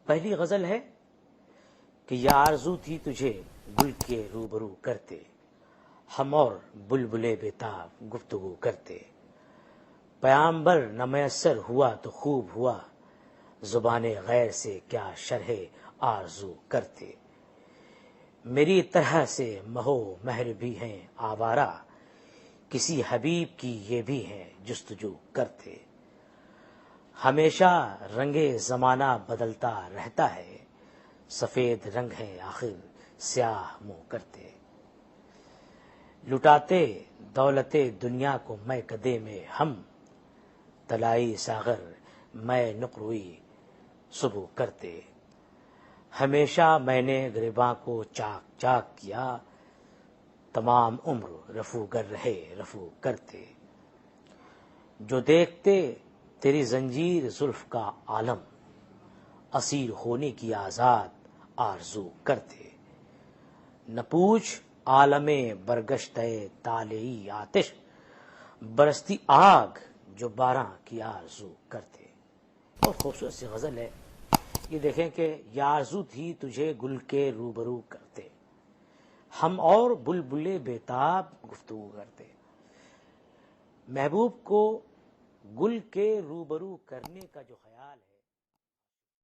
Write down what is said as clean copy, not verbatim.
پہلی غزل ہے کہ یا آرزو تھی تجھے گل کے روبرو کرتے، ہم اور بلبلے بےتاب گفتگو کرتے، پیامبر نہ میسر ہوا تو خوب ہوا، زبان غیر سے کیا شرح آرزو کرتے، میری طرح سے مہو مہر بھی ہیں آوارہ، کسی حبیب کی یہ بھی ہیں جستجو کرتے، ہمیشہ رنگ زمانہ بدلتا رہتا ہے، سفید رنگ ہے آخر سیاہ منہ کرتے، لٹاتے دولت دنیا کو میں کدے میں ہم، طلائی ساغر میں نقروئی صبح کرتے، ہمیشہ میں نے گریباں کو چاک چاک کیا، تمام عمر رفو گر رہے رفو کرتے، جو دیکھتے تیری زنجیر زلف کا عالم، اسیر ہونے کی آزاد آرزو کرتے، نہ پوچھ عالم برگشتہ طالعی آتش، برستی آگ جو بارہ کی آرزو کرتے۔ بہت خوبصورت سی غزل ہے یہ، دیکھیں کہ یا آرزو تھی تجھے گل کے روبرو کرتے، ہم اور بلبلے بےتاب گفتگو کرتے، محبوب کو گل کے روبرو کرنے کا جو خیال ہے